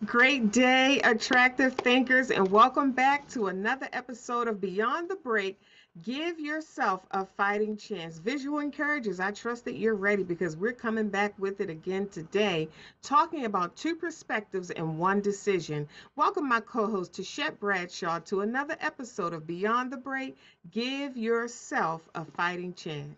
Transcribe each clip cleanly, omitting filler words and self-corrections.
Great day, attractive thinkers, and welcome back to another episode of Beyond the Break. Give yourself a fighting chance. Visual encouragers, I trust that you're ready because we're coming back with it again today, talking about two perspectives and one decision. Welcome, my co host, Tichet Bradshaw, to another episode of Beyond the Break. Give yourself a fighting chance.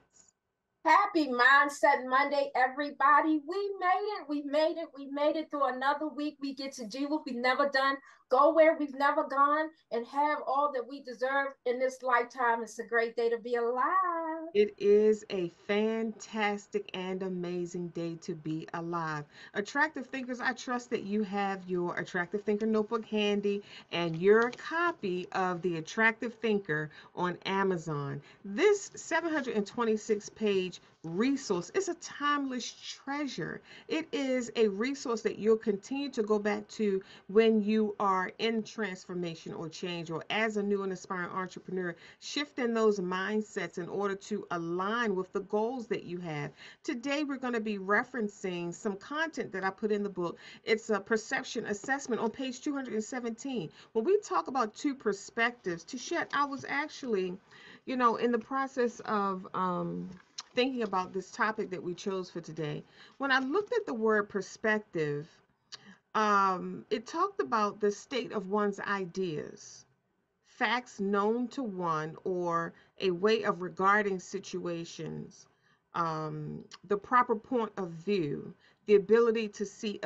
Happy Mindset Monday, everybody. We made it. We made it. We made it through another week. We get to do what we've never done, go where we've never gone, and have all that we deserve in this lifetime. It's a great day to be alive. It is a fantastic and amazing day to be alive. Attractive thinkers, I trust that you have your Attractive Thinker notebook handy and your copy of the Attractive Thinker on Amazon. This 726-page resource is a timeless treasure. It is a resource that you'll continue to go back to when you are in transformation or change, or as a new and aspiring entrepreneur, shifting those mindsets in order to align with the goals that you have. Today, we're going to be referencing some content that I put in the book. It's a perception assessment on page 217. When we talk about two perspectives, Touchette, I was actually, in the process of thinking about this topic that we chose for today. When I looked at the word perspective, it talked about the state of one's ideas, facts known to one, or a way of regarding situations, the proper point of view, the ability to see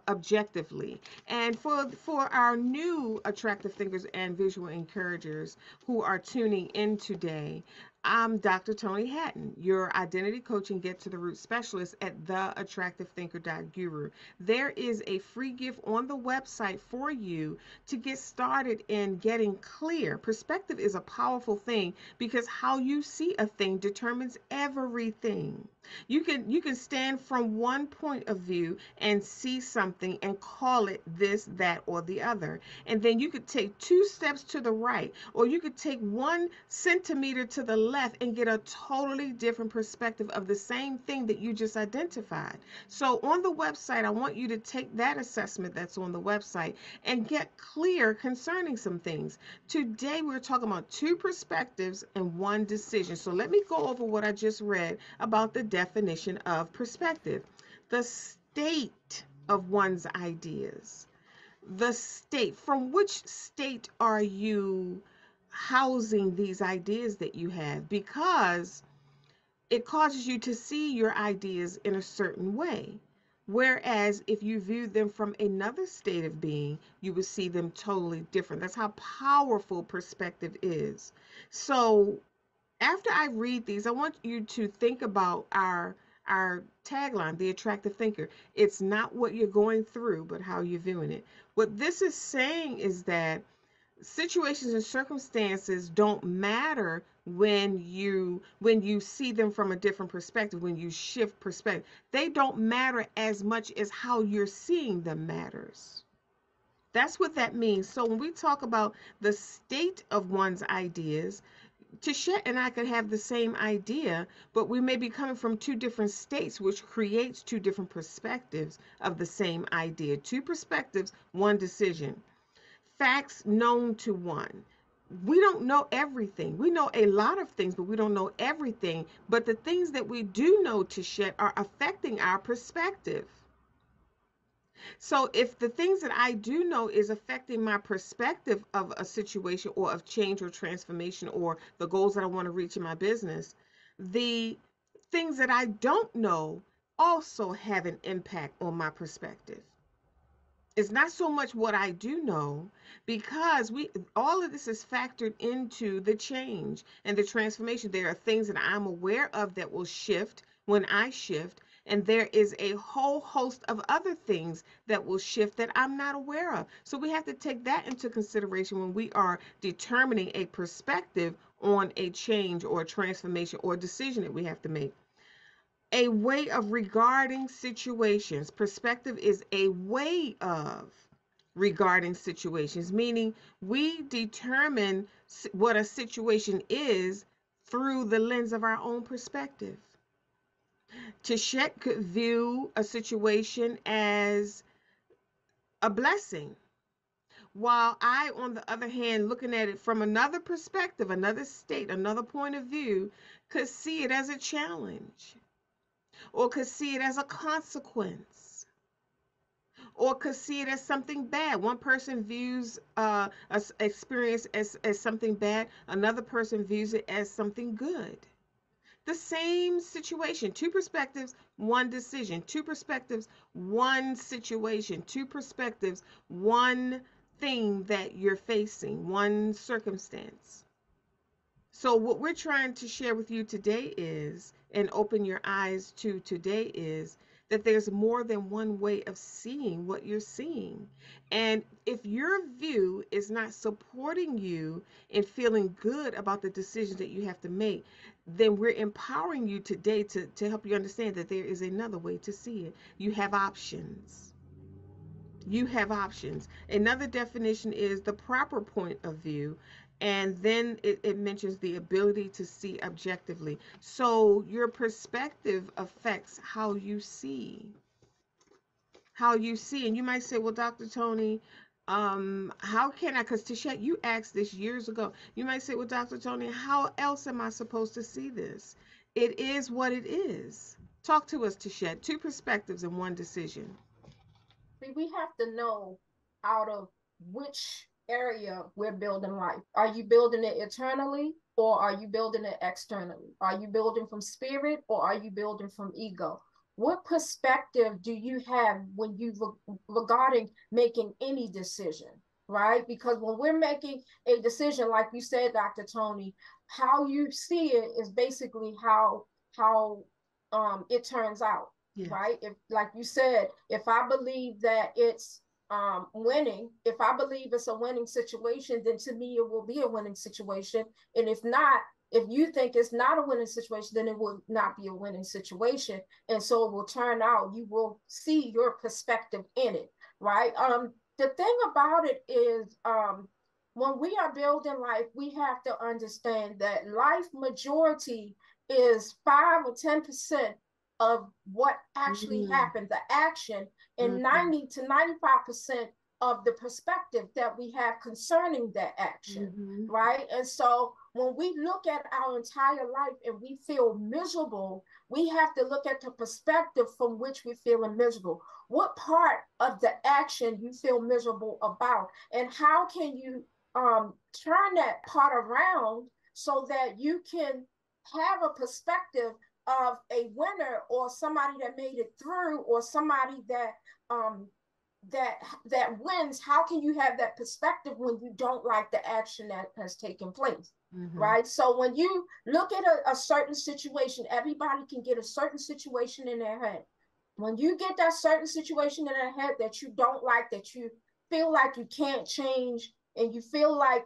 objectively. And for our new attractive thinkers and visual encouragers who are tuning in today, I'm Dr. Toni Hatton, your identity coach and get to the root specialist at theattractivethinker.guru. There is a free gift on the website for you to get started in getting clear. Perspective is a powerful thing because how you see a thing determines everything. You can stand from one point of view and see something and call it this, that, or the other. And then you could take two steps to the right, or you could take 1 centimeter to the left and get a totally different perspective of the same thing that you just identified. So on the website, I want you to take that assessment that's on the website and get clear concerning some things. Today, we're talking about two perspectives and one decision. So let me go over what I just read about the definition of perspective. The state of one's ideas. The state. From which state are you housing these ideas that you have? Because it causes you to see your ideas in a certain way. Whereas if you view them from another state of being, you would see them totally different. That's how powerful perspective is. So after I read these, I want you to think about our tagline, the attractive thinker. It's not what you're going through, but how you're viewing it. What this is saying is that situations and circumstances don't matter when you see them from a different perspective, when you shift perspective. They don't matter as much as how you're seeing them matters. That's what that means. So when we talk about the state of one's ideas, Tisha and I could have the same idea, but we may be coming from two different states, which creates two different perspectives of the same idea. Two perspectives, one decision. Facts known to one. We don't know everything. We know a lot of things, but we don't know everything. But the things that we do know, Tisha, are affecting our perspective. So if the things that I do know is affecting my perspective of a situation or of change or transformation or the goals that I want to reach in my business, the things that I don't know also have an impact on my perspective. It's not so much what I do know, because we all of this is factored into the change and the transformation. There are things that I'm aware of that will shift when I shift, and there is a whole host of other things that will shift that I'm not aware of. So we have to take that into consideration when we are determining a perspective on a change or a transformation or a decision that we have to make. A way of regarding situations. Perspective is a way of regarding situations, meaning we determine what a situation is through the lens of our own perspective. Tachet could view a situation as a blessing. While I, on the other hand, looking at it from another perspective, another state, another point of view, could see it as a challenge, or could see it as a consequence, or could see it as something bad. One person views a experience as something bad, another person views it as something good. The same situation, two perspectives, one decision, two perspectives, one situation, two perspectives, one thing that you're facing, one circumstance. So, what we're trying to share with you today is, and open your eyes to today, is that there's more than one way of seeing what you're seeing. And if your view is not supporting you in feeling good about the decisions that you have to make, then we're empowering you today to help you understand that there is another way to see it. You have options. You have options. Another definition is the proper point of view. And then it mentions the ability to see objectively. So your perspective affects how you see. How you see. And you might say, well, Dr. Toni, how can I? Because Tichet, you asked this years ago. You might say, well, Dr. Toni, how else am I supposed to see this? It is what it is. Talk to us, Tichet. Two perspectives and one decision. See, we have to know out of which area we're building life. Are you building it internally or are you building it externally? Are you building from spirit or are you building from ego? What perspective do you have when you regarding making any decision, right? Because when we're making a decision, like you said, Dr. Toni, how you see it is basically how it turns out, Yes. right? If, like you said, if I believe that it's winning, if I believe it's a winning situation, then to me it will be a winning situation. And if not, if you think it's not a winning situation, then it will not be a winning situation. And so it will turn out, you will see your perspective in it, right? The thing about it is, when we are building life, we have to understand that life majority is 5 or 10% of what actually Mm, happened, the action, and mhm, 90 to 95% of the perspective that we have concerning that action, mhm, right? And so when we look at our entire life and we feel miserable, we have to look at the perspective from which we're feeling miserable. What part of the action you feel miserable about, and how can you turn that part around so that you can have a perspective of a winner or somebody that made it through or somebody um that that wins. How can you have that perspective when you don't like the action that has taken place, mhm, right? So when you look at a certain situation, everybody can get a certain situation in their head. When you get that certain situation in their head that you don't like, that you feel like you can't change, and you feel like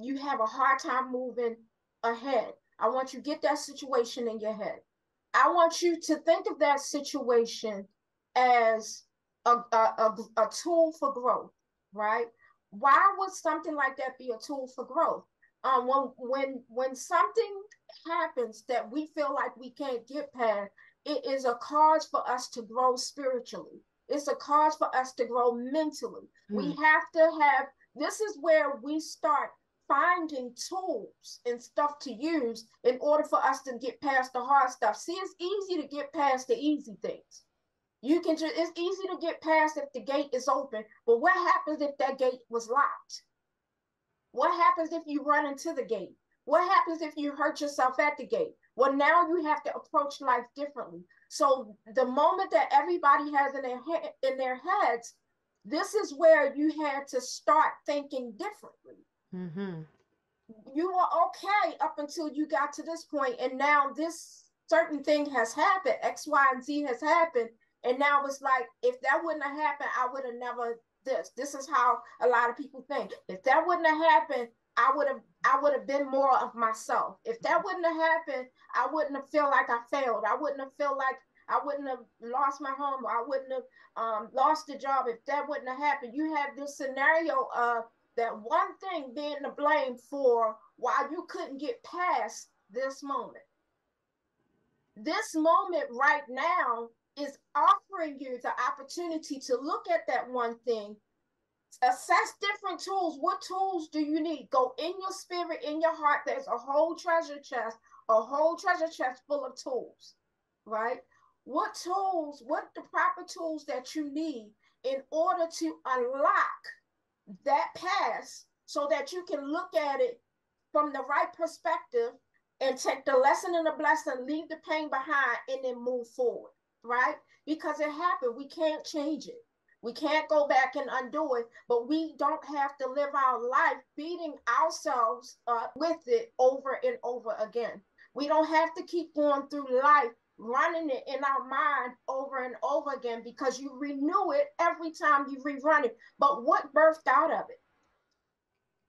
you have a hard time moving ahead, I want you to get that situation in your head. I want you to think of that situation as a tool for growth, right? Why would something like that be a tool for growth? When something happens that we feel like we can't get past, it is a cause for us to grow spiritually. It's a cause for us to grow mentally. We mm, have to have, this is where we start finding tools and stuff to use in order for us to get past the hard stuff. See, it's easy to get past the easy things. You can just, it's easy to get past if the gate is open, but what happens if that gate was locked? What happens if you run into the gate? What happens if you hurt yourself at the gate? Well, now you have to approach life differently. So the moment that everybody has in their heads, this is where you had to start thinking differently. mhm, You were okay up until you got to this point, and now this certain thing has happened, X, Y, and Z has happened, and now it's like, if that wouldn't have happened, I would have never this is how a lot of people think. If that wouldn't have happened, I would have been more of myself. If that wouldn't have happened, I wouldn't have felt like I failed. I wouldn't have felt like I wouldn't have lost my home. I wouldn't have lost the job if that wouldn't have happened. You have this scenario of that one thing being to blame for why you couldn't get past this moment. This moment right now is offering you the opportunity to look at that one thing, assess different tools. What tools do you need? Go in your spirit, in your heart. There's a whole treasure chest full of tools, right? What tools, what the proper tools that you need in order to unlock that past so that you can look at it from the right perspective and take the lesson and the blessing, leave the pain behind, and then move forward, right? Because it happened. We can't change it. We can't go back and undo it, but we don't have to live our life beating ourselves up with it over and over again. We don't have to keep going through life running it in our mind over and over again because you renew it every time you rerun it. But what birthed out of it?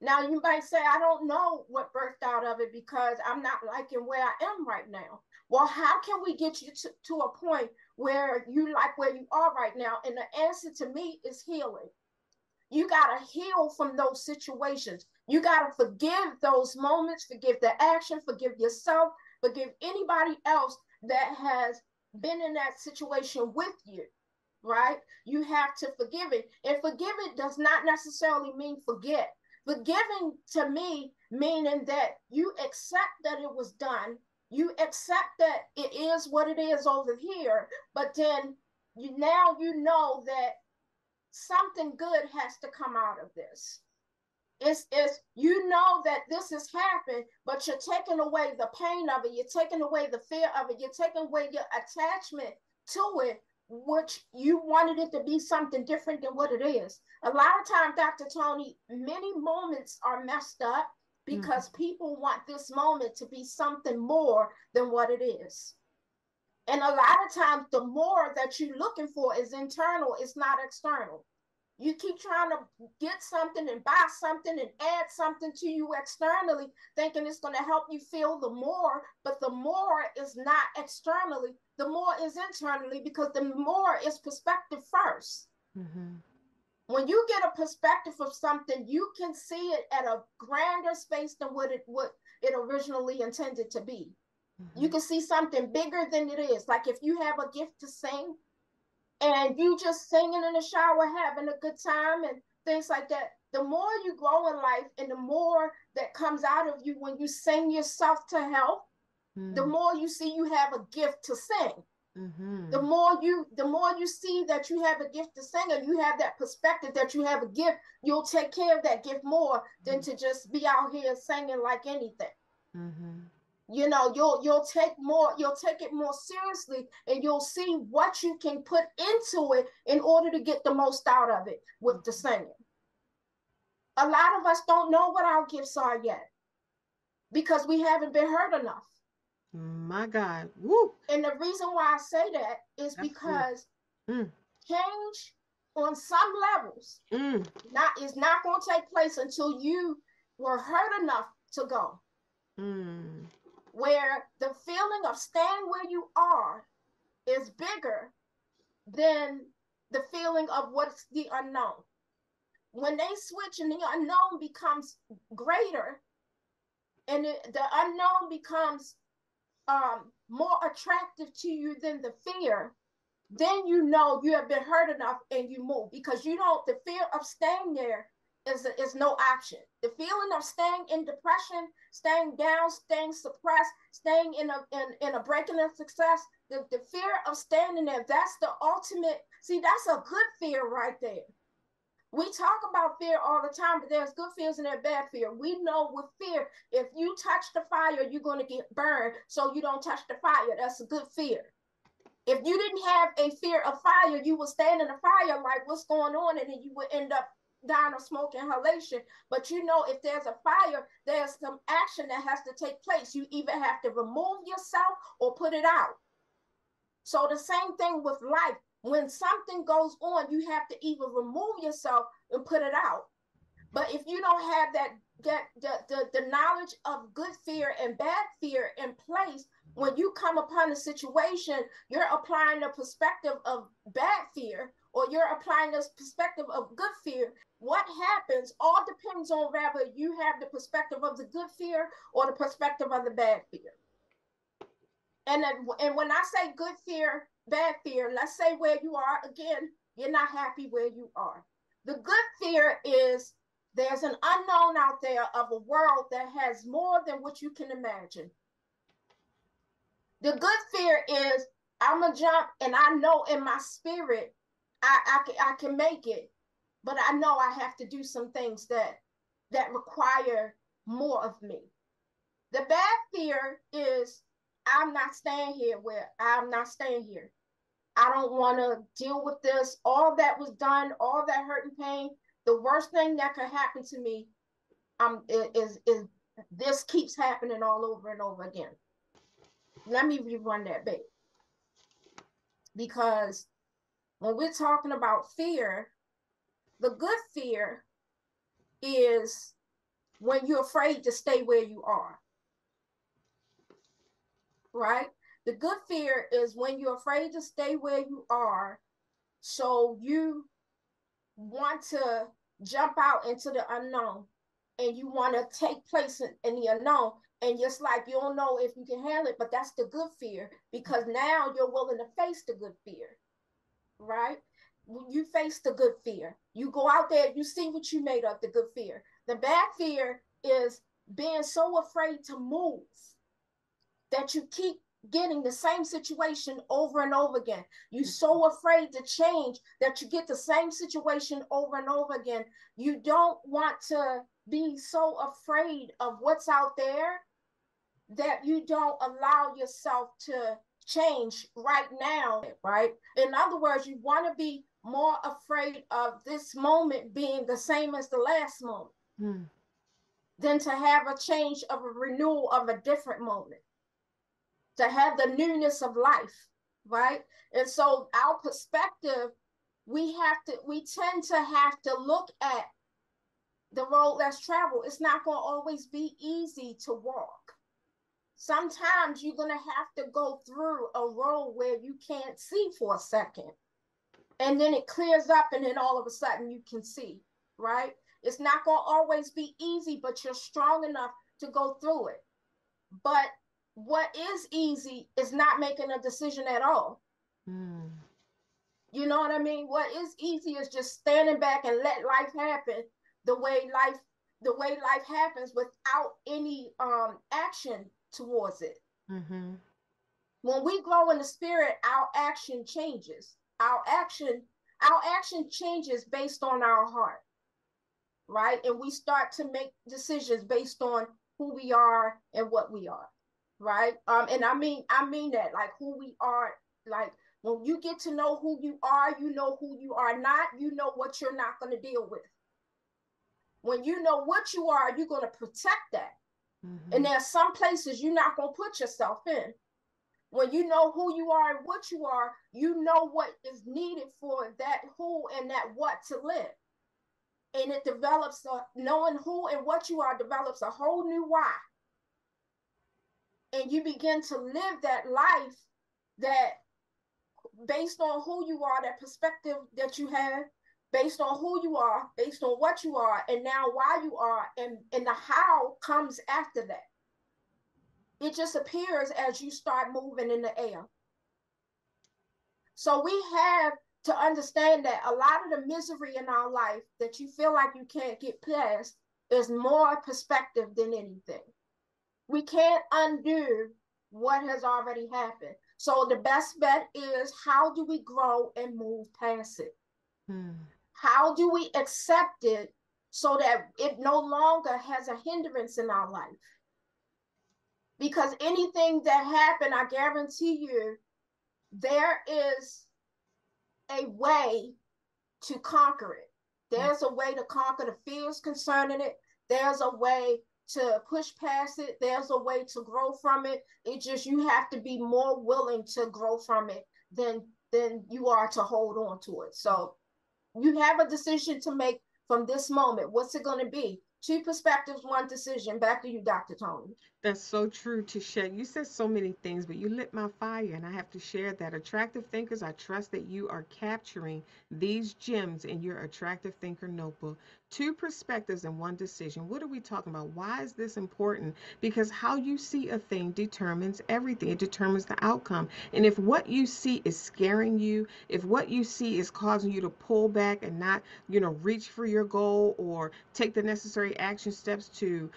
Now you might say, I don't know what birthed out of it because I'm not liking where I am right now. Well, how can we get you to a point where you like where you are right now? And the answer to me is healing. You got to heal from those situations. You got to forgive those moments, forgive the action, forgive yourself, forgive anybody else that has been in that situation with you, right? You have to forgive it. And forgive it does not necessarily mean forget. Forgiving to me, meaning that you accept that it was done, you accept that it is what it is over here, but then you know that something good has to come out of this. It's you know that this has happened, but you're taking away the pain of it, you're taking away the fear of it, you're taking away your attachment to it, which you wanted it to be something different than what it is. A lot of times, Dr. Toni, many moments are messed up because Mm-hmm. people want this moment to be something more than what it is. And a lot of times, the more that you're looking for is internal, it's not external. You keep trying to get something and buy something and add something to you externally, thinking it's going to help you feel the more, but the more is not externally, the more is internally because the more is perspective first. Mm-hmm. When you get a perspective of something, you can see it at a grander space than what it originally intended to be. You Mm-hmm. can see something bigger than it is. Like if you have a gift to sing, and you just singing in the shower, having a good time and things like that. The more you grow in life and the more that comes out of you when you sing yourself to health, the more you see you have a gift to sing. Mm-hmm. The more you see that you have a gift to sing and you have that perspective that you have a gift, you'll take care of that gift more than to just be out here singing like anything. Mm-hmm. You'll take it more seriously and you'll see what you can put into it in order to get the most out of it with the singing. A lot of us don't know what our gifts are yet because we haven't been heard enough. My God. Woo. And the reason why I say that is That's good. because Mm. change on some levels Mm. not is not going to take place until you were heard enough to go, Mm. where the feeling of staying where you are is bigger than the feeling of what's the unknown. When they switch and the unknown becomes greater and the unknown becomes more attractive to you than the fear, then you know you have been hurt enough and you move because you don't, the fear of staying there is no option. The feeling of staying in depression, staying down, staying suppressed, staying in a breaking of success, the fear of standing there, that's the ultimate. See, that's a good fear right there. We talk about fear all the time, but there's good fears and there's bad fear. We know with fear, if you touch the fire, you're going to get burned. So you don't touch the fire. That's a good fear. If you didn't have a fear of fire, you would stand in the fire like, what's going on? And then you would end up dying of smoke inhalation. But you know, if there's a fire, there's some action that has to take place. You either have to remove yourself or put it out. So the same thing with life. When something goes on, you have to either remove yourself and put it out. But if you don't have the knowledge of good fear and bad fear in place, when you come upon a situation, you're applying the perspective of bad fear or you're applying this perspective of good fear. What happens all depends on whether you have the perspective of the good fear or the perspective of the bad fear. And when I say good fear, bad fear, let's say where you are, again, you're not happy where you are. The good fear is there's an unknown out there of a world that has more than what you can imagine. The good fear is I'm going to jump and I know in my spirit I can make it, but I know I have to do some things that require more of me. The bad fear is I'm not staying here. I don't want to deal with this. All that was done, all that hurt and pain. The worst thing that could happen to me is this keeps happening all over and over again. Let me rerun that bit because when we're talking about fear, the good fear is when you're afraid to stay where you are, right? The good fear is when you're afraid to stay where you are, so you want to jump out into the unknown and you want to take place in the unknown, and just like you don't know if you can handle it, but that's the good fear because now you're willing to face the good fear, right? You face the good fear, you go out there, you see what you made of. The good fear. The bad fear is being so afraid to move that you keep getting the same situation over and over again. You're so afraid to change that you get the same situation over and over again. You don't want to be so afraid of what's out there that you don't allow yourself to change right now, right? In other words, you want to be more afraid of this moment being the same as the last moment than to have a change of a renewal of a different moment, to have the newness of life, right? And so our perspective, we tend to have to look at the road less traveled. It's not going to always be easy to walk. Sometimes you're going to have to go through a road where you can't see for a second, and then it clears up, and then all of a sudden you can see, right? It's not going to always be easy, but you're strong enough to go through it. But what is easy is not making a decision at all. You know what I mean? What is easy is just standing back and let life happen the way life the way life happens without any action towards it. When we grow in the spirit, our action changes. Our action changes based on our heart, right? And we start to make decisions based on who we are and what we are, right? And I mean that, like, who we are, like, when you get to know who you are, you know who you are not, you know what you're not going to deal with. When you know what you are, you're going to protect that. And there are some places you're not going to put yourself in. When you know who you are and what you are, you know what is needed for that who and that what to live. And it develops, knowing who and what you are develops a whole new why. And you begin to live that life that, based on who you are, that perspective that you have, based on who you are, based on what you are, and now why you are, and the how comes after that. It just appears as you start moving in the air. So we have to understand that a lot of the misery in our life that you feel like you can't get past is more perspective than anything. We can't undo what has already happened. So the best bet is, how do we grow and move past it? How do we accept it so that it no longer has a hindrance in our life? Because anything that happened, I guarantee you, there is a way to conquer it. There's a way to conquer the fears concerning it. There's a way to push past it. There's a way to grow from it. It's just, you have to be more willing to grow from it than you are to hold on to it. So you have a decision to make from this moment. What's it going to be? 2 perspectives, 1 decision. Back to you, Dr. Toni. That's so true, Tichet. You said so many things, but you lit my fire, and I have to share that. Attractive thinkers, I trust that you are capturing these gems in your attractive thinker notebook. Two perspectives and one decision. What are we talking about? Why is this important? Because how you see a thing determines everything. It determines the outcome. And if what you see is scaring you, if what you see is causing you to pull back and not, reach for your goal or take the necessary action steps to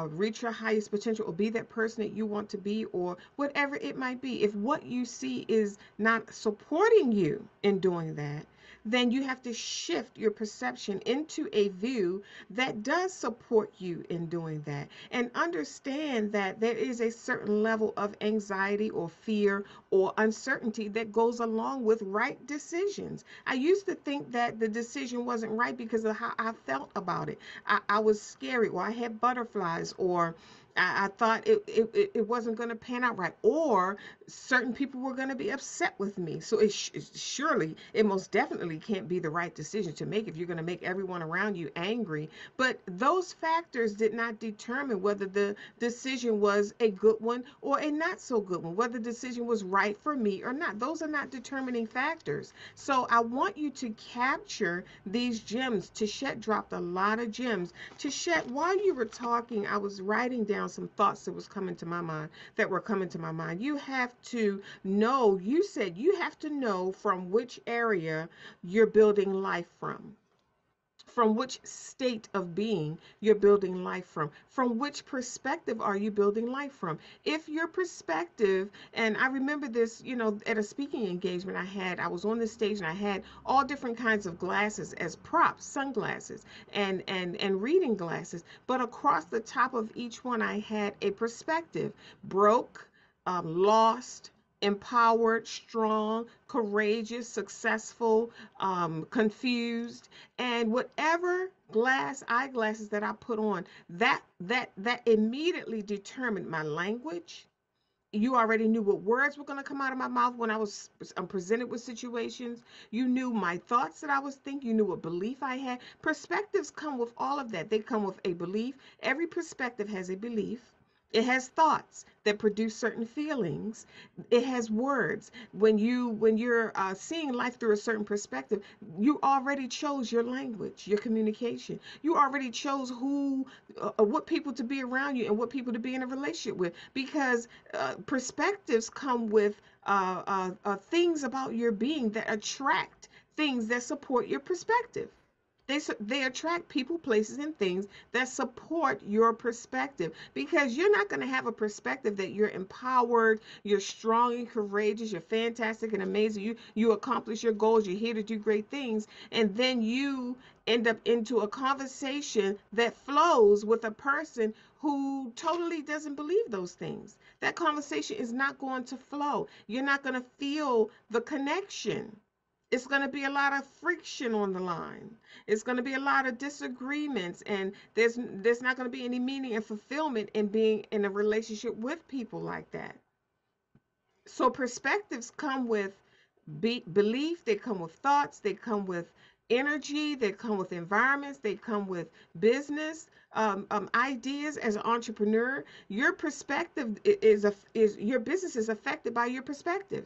reach your highest potential or be that person that you want to be or whatever it might be, if what you see is not supporting you in doing that, then you have to shift your perception into a view that does support you in doing that. And understand that there is a certain level of anxiety or fear or uncertainty that goes along with right decisions. I used to think that the decision wasn't right because of how I felt about it. I was scary, or I had butterflies, or I thought it wasn't going to pan out right, or certain people were going to be upset with me. So surely, it most definitely can't be the right decision to make if you're going to make everyone around you angry. But those factors did not determine whether the decision was a good one or a not so good one, whether the decision was right for me or not. Those are not determining factors. So I want you to capture these gems. Tichet dropped a lot of gems. Tichet, while you were talking, I was writing down some thoughts that was coming to my mind, that were coming to my mind. You have to know, you said you have to know from which area you're building life from which state of being you're building life from which perspective are you building life from. If your perspective, and I remember this, at a speaking engagement I was on this stage and I had all different kinds of glasses as props, sunglasses and reading glasses, but across the top of each one I had a perspective: broke, lost, empowered, strong, courageous, successful, confused. And whatever eyeglasses that I put on, that immediately determined my language. You already knew what words were going to come out of my mouth when I was presented with situations. You knew my thoughts that I was thinking. You knew what belief I had. Perspectives come with all of that. They come with a belief. Every perspective has a belief. It has thoughts that produce certain feelings. It has words. When you're seeing life through a certain perspective, you already chose your language, your communication. You already chose what people to be around you and what people to be in a relationship with, because perspectives come with things about your being that attract things that support your perspective. They attract people, places, and things that support your perspective, because you're not going to have a perspective that you're empowered, you're strong and courageous, you're fantastic and amazing, you accomplish your goals, you're here to do great things, and then you end up into a conversation that flows with a person who totally doesn't believe those things. That conversation is not going to flow. You're not going to feel the connection. It's going to be a lot of friction on the line. It's going to be a lot of disagreements, and there's not going to be any meaning and fulfillment in being in a relationship with people like that. So perspectives come with belief, they come with thoughts, they come with energy, they come with environments, they come with business ideas. As an entrepreneur, your perspective is your business is affected by your perspective.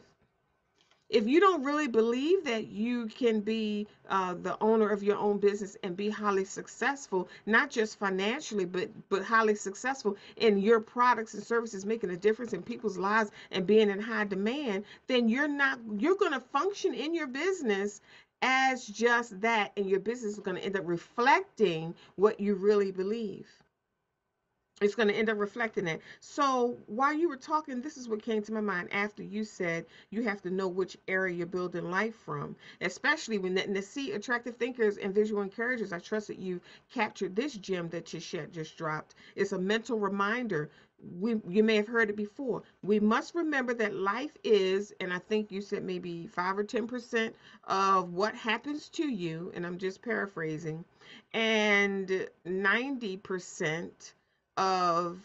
If you don't really believe that you can be the owner of your own business and be highly successful, not just financially, but highly successful in your products and services, making a difference in people's lives and being in high demand, then you're going to function in your business as just that, and your business is going to end up reflecting what you really believe. It's going to end up reflecting that. So while you were talking, this is what came to my mind after you said you have to know which area you're building life from, especially when that, and to see attractive thinkers and visual encouragers. I trust that you captured this gem that Tichet just dropped. It's a mental reminder. You may have heard it before. We must remember that life is, and I think you said maybe 5 or 10% of what happens to you, and I'm just paraphrasing, and 90% of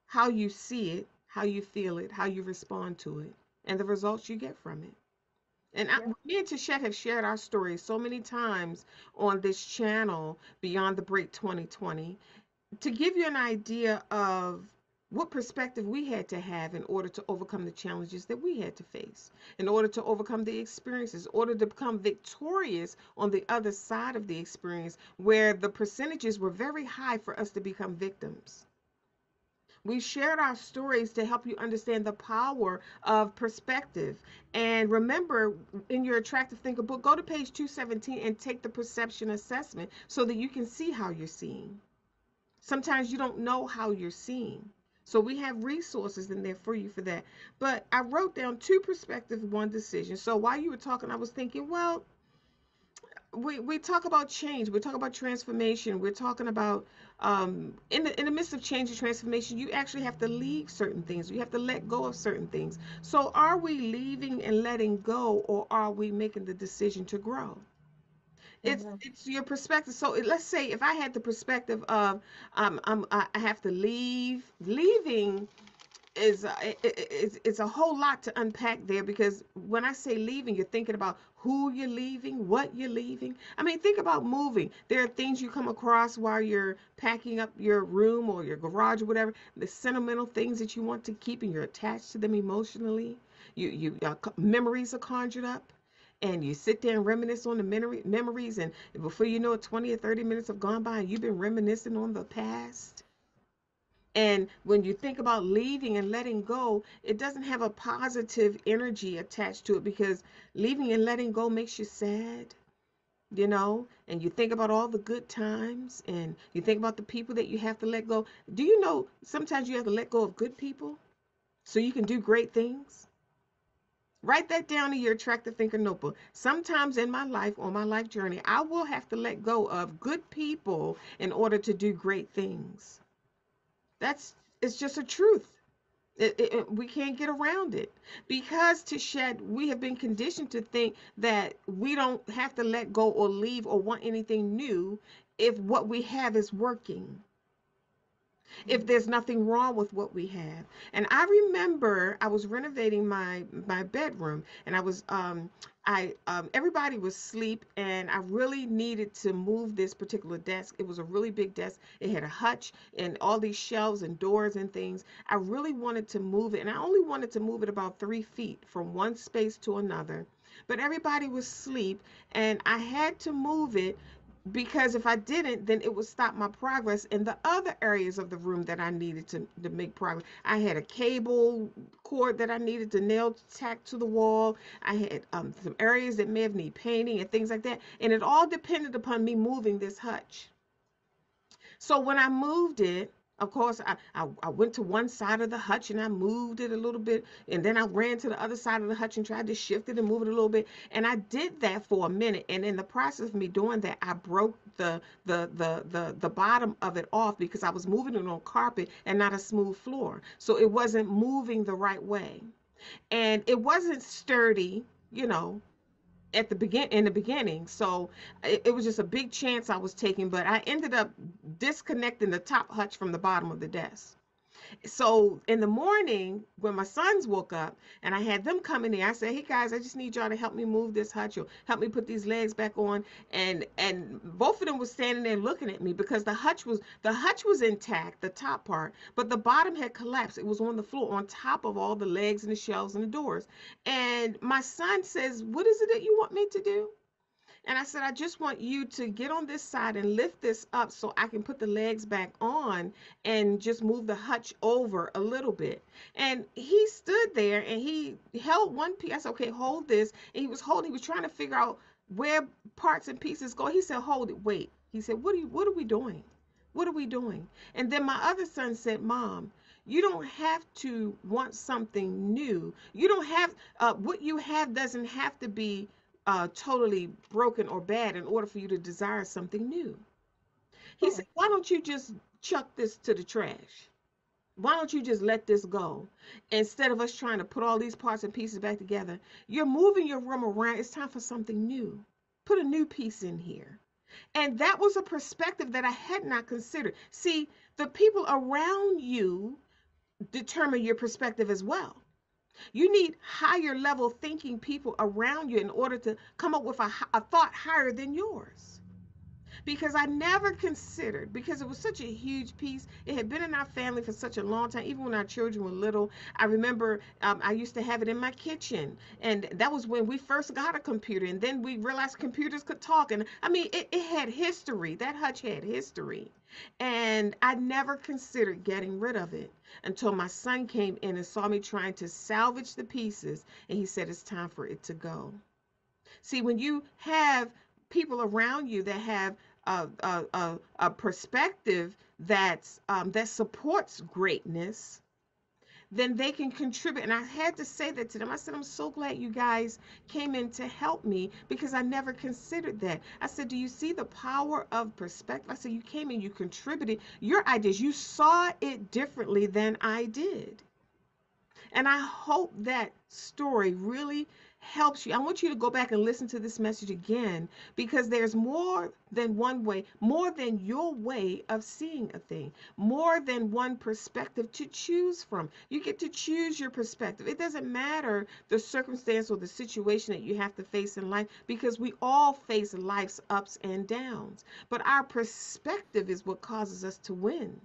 how you see it, how you feel it, how you respond to it, and the results you get from it. And Yeah. me and Tashette have shared our stories so many times on this channel, Beyond the Break 2020, to give you an idea of what perspective we had to have in order to overcome the challenges that we had to face, in order to overcome the experiences, in order to become victorious on the other side of the experience where the percentages were very high for us to become victims. We shared our stories to help you understand the power of perspective. And remember, in your Attractive Thinker book, go to page 217 and take the perception assessment so that you can see how you're seeing. Sometimes you don't know how you're seeing. So we have resources in there for you for that. But I wrote down two perspectives, one decision. So while you were talking, I was thinking, well, we talk about change, we talk about transformation, we're talking about in the midst of change and transformation, you actually have to leave certain things, you have to let go of certain things. So are we leaving and letting go, or are we making the decision to grow? Mm-hmm. It's your perspective. So let's say if I had the perspective of I have to leave. Leaving is a whole lot to unpack there, because when I say leaving, you're thinking about who you're leaving, what you're leaving. I mean, think about moving. There are things you come across while you're packing up your room or your garage or whatever, the sentimental things that you want to keep and you're attached to them emotionally. Memories are conjured up. And you sit there and reminisce on the memories, and before you know it, 20 or 30 minutes have gone by, and you've been reminiscing on the past. And when you think about leaving and letting go, it doesn't have a positive energy attached to it, because leaving and letting go makes you sad. And you think about all the good times, and you think about the people that you have to let go. Do you know sometimes you have to let go of good people so you can do great things? Write that down in your Attractive Thinker notebook. Sometimes in my life, on my life journey, I will have to let go of good people in order to do great things. That's it's just a truth. We can't get around it, because to shed, we have been conditioned to think that we don't have to let go or leave or want anything new if what we have is working, if there's nothing wrong with what we have. And I remember I was renovating my bedroom, and I everybody was asleep, and I really needed to move this particular desk. It was a really big desk. It had a hutch and all these shelves and doors and things. I really wanted to move it, and I only wanted to move it about 3 feet from one space to another. But everybody was asleep, and I had to move it, because if I didn't, then it would stop my progress in the other areas of the room that I needed to make progress. I had a cable cord that I needed to nail tack to the wall. I had some areas that may have need painting and things like that. And it all depended upon me moving this hutch. So when I moved it, of course, I went to one side of the hutch and I moved it a little bit. And then I ran to the other side of the hutch and tried to shift it and move it a little bit. And I did that for a minute. And in the process of me doing that, I broke the bottom of it off, because I was moving it on carpet and not a smooth floor. So it wasn't moving the right way. And it wasn't sturdy, you know, in the beginning. So it was just a big chance I was taking, but I ended up disconnecting the top hutch from the bottom of the desk. So in the morning, when my sons woke up and I had them come in there, I said, "Hey guys, I just need y'all to help me move this hutch, or help me put these legs back on." And both of them was standing there looking at me, because the hutch was intact, the top part, but the bottom had collapsed. It was on the floor on top of all the legs and the shelves and the doors. And my son says, "What is it that you want me to do?" And I said, "I just want you to get on this side and lift this up so I can put the legs back on and just move the hutch over a little bit." And he stood there and he held one piece. I said, "Okay, hold this." And he was trying to figure out where parts and pieces go. He said, "Hold it, wait." He said, what are we doing? What are we doing?" And then my other son said, "Mom, you don't have to want something new. You don't have, what you have doesn't have to be totally broken or bad in order for you to desire something new." He said, "Why don't you just chuck this to the trash? Why don't you just let this go? Instead of us trying to put all these parts and pieces back together, you're moving your room around. It's time for something new. Put a new piece in here." And that was a perspective that I had not considered. See, the people around you determine your perspective as well. You need higher level thinking people around you in order to come up with a thought higher than yours. because I never considered, because it was such a huge piece. It had been in our family for such a long time, even when our children were little. I remember I used to have it in my kitchen, and that was when we first got a computer, and then we realized computers could talk. And I mean, it had history. That hutch had history. And I never considered getting rid of it until my son came in and saw me trying to salvage the pieces, and he said, it's time for it to go. See, when you have people around you that have a perspective that supports greatness, then they can contribute. And I had to say that to them. I said, I'm so glad you guys came in to help me because I never considered that. I said, do you see the power of perspective? I said, you came in, you contributed your ideas, you saw it differently than I did. And I hope that story really helps you. I want you to go back and listen to this message again because there's more than one way, more than your way of seeing a thing, more than one perspective to choose from. You get to choose your perspective. It doesn't matter the circumstance or the situation that you have to face in life because we all face life's ups and downs. But our perspective is what causes us to win.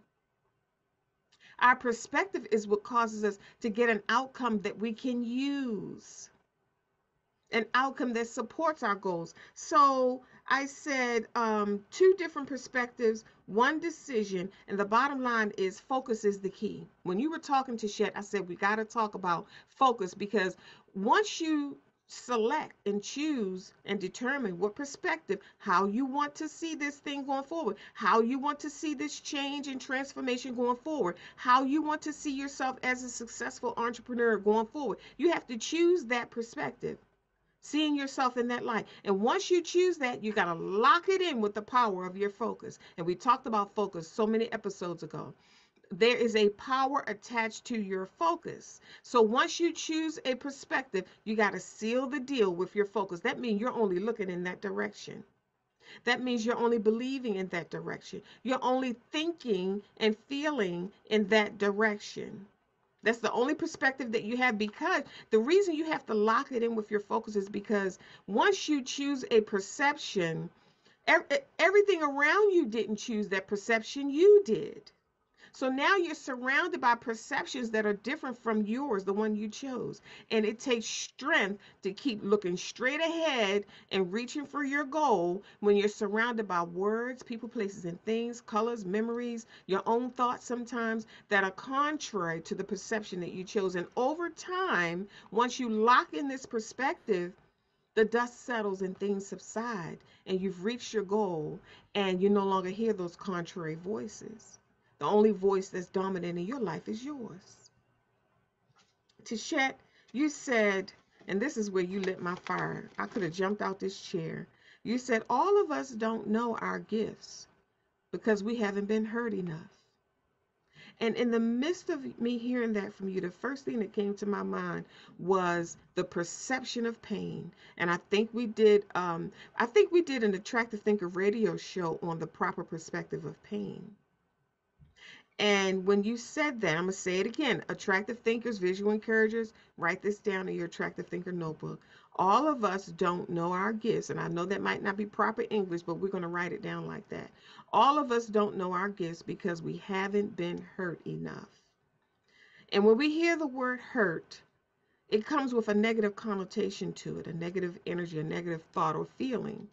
Our perspective is what causes us to get an outcome that we can use, an outcome that supports our goals. So I said two different perspectives, one decision, and the bottom line is focus is the key. When you were talking to Shet, I said we got to talk about focus because once you select and choose and determine what perspective, how you want to see this thing going forward, how you want to see this change and transformation going forward, how you want to see yourself as a successful entrepreneur going forward, you have to choose that perspective, seeing yourself in that light. And once you choose that, you got to lock it in with the power of your focus. And we talked about focus so many episodes ago. There is a power attached to your focus. So once you choose a perspective, you got to seal the deal with your focus. That means you're only looking in that direction. That means you're only believing in that direction. You're only thinking and feeling in that direction. That's the only perspective that you have because the reason you have to lock it in with your focus is because once you choose a perception, everything around you didn't choose that perception, you did. So now you're surrounded by perceptions that are different from yours, the one you chose. And it takes strength to keep looking straight ahead and reaching for your goal when you're surrounded by words, people, places, and things, colors, memories, your own thoughts sometimes that are contrary to the perception that you chose. And over time, once you lock in this perspective, the dust settles and things subside, and you've reached your goal, and you no longer hear those contrary voices. The only voice that's dominant in your life is yours. Tichet, you said, and this is where you lit my fire. I could have jumped out this chair. You said, all of us don't know our gifts because we haven't been hurt enough. And in the midst of me hearing that from you, the first thing that came to my mind was the perception of pain. And I think we did an Attractive Thinker radio show on the proper perspective of pain. And when you said that, I'm going to say it again. Attractive thinkers, visual encouragers, write this down in your Attractive Thinker notebook. All of us don't know our gifts. And I know that might not be proper English, but we're going to write it down like that. All of us don't know our gifts because we haven't been hurt enough. And when we hear the word hurt, it comes with a negative connotation to it, a negative energy, a negative thought or feeling.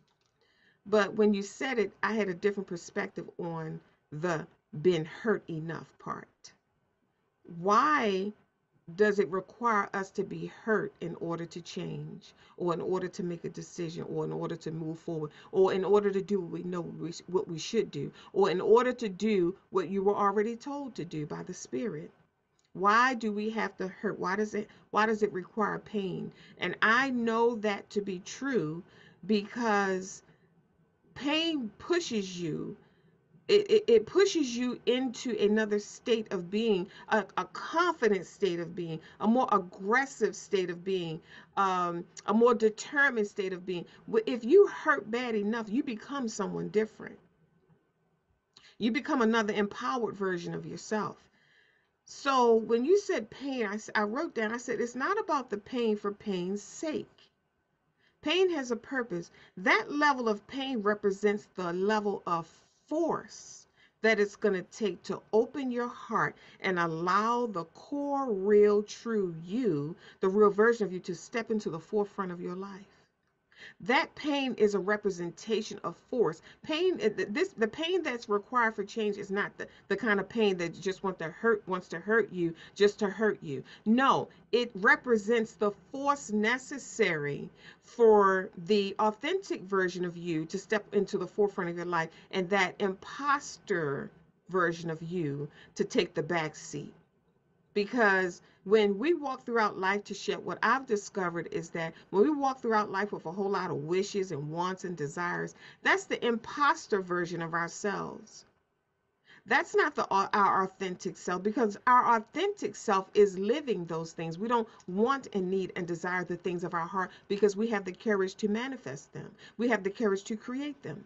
But when you said it, I had a different perspective on the been hurt enough part. Why does it require us to be hurt in order to change, or in order to make a decision, or in order to move forward, or in order to do what we know what we should do, or in order to do what you were already told to do by the Spirit? Why do we have to hurt? Why does it require pain? And I know that to be true because pain pushes you, it pushes you into another state of being, a confident state of being, a more aggressive state of being, a more determined state of being. If you hurt bad enough, you become someone different. You become another empowered version of yourself. So when you said pain, I wrote down, I said, it's not about the pain for pain's sake. Pain has a purpose. That level of pain represents the level of force that it's going to take to open your heart and allow the core, real, true you, the real version of you, to step into the forefront of your life. That pain is a representation of force. Pain, the pain that's required for change is not the kind of pain that just wants to hurt you just to hurt you. No, it represents the force necessary for the authentic version of you to step into the forefront of your life, and that imposter version of you to take the back seat. Because when we walk throughout life, to share what I've discovered is that when we walk throughout life with a whole lot of wishes and wants and desires, that's the imposter version of ourselves. That's not our authentic self, because our authentic self is living those things. We don't want and need and desire the things of our heart because we have the courage to manifest them. We have the courage to create them.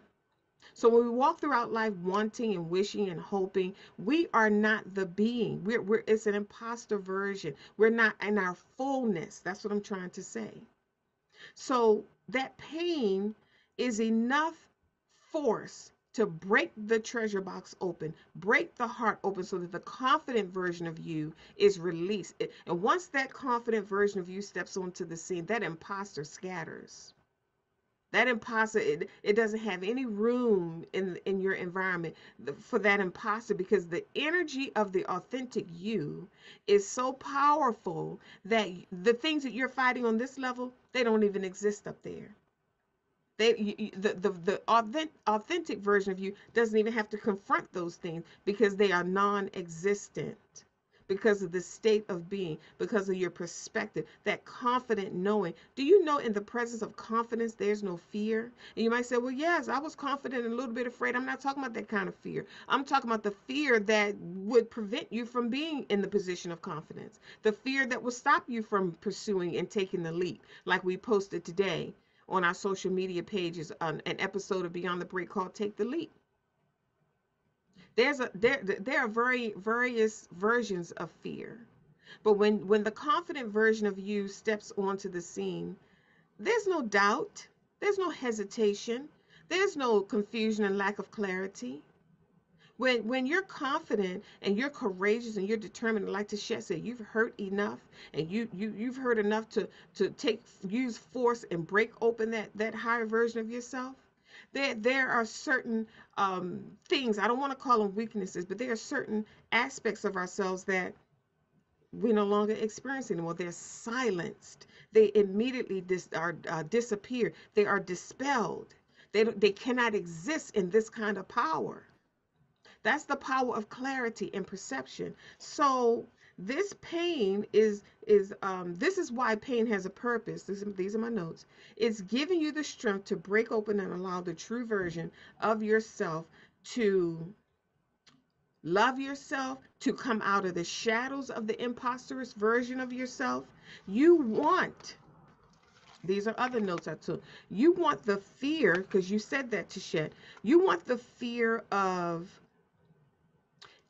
So when we walk throughout life wanting and wishing and hoping, we are not the being. It's an imposter version. We're not in our fullness. That's what I'm trying to say. So that pain is enough force to break the treasure box open, break the heart open so that the confident version of you is released. And once that confident version of you steps onto the scene, that imposter scatters. That imposter, it doesn't have any room in your environment for that imposter, because the energy of the authentic you is so powerful that the things that you're fighting on this level, they don't even exist up there. The authentic version of you doesn't even have to confront those things because they are non-existent, because of the state of being, because of your perspective, that confident knowing. Do you know in the presence of confidence, there's no fear? And you might say, well, yes, I was confident and a little bit afraid. I'm not talking about that kind of fear. I'm talking about the fear that would prevent you from being in the position of confidence, the fear that will stop you from pursuing and taking the leap, like we posted today on our social media pages on an episode of Beyond the Break called Take the Leap. There are various versions of fear. But when the confident version of you steps onto the scene, there's no doubt, there's no hesitation, there's no confusion and lack of clarity. When you're confident and you're courageous and you're determined, like Tichet said, you've hurt enough, and you've hurt enough to use force and break open that higher version of yourself. There are certain things, I don't want to call them weaknesses, but there are certain aspects of ourselves that we no longer experience anymore. They're silenced. They immediately disappear. They are dispelled. They cannot exist in this kind of power. That's the power of clarity and perception. So this pain is this is why pain has a purpose. These are my notes. It's giving you the strength to break open and allow the true version of yourself to love yourself, to come out of the shadows of the imposterous version of yourself. You want, these are other notes I took. You want the fear, because you said that, to shed. You want the fear of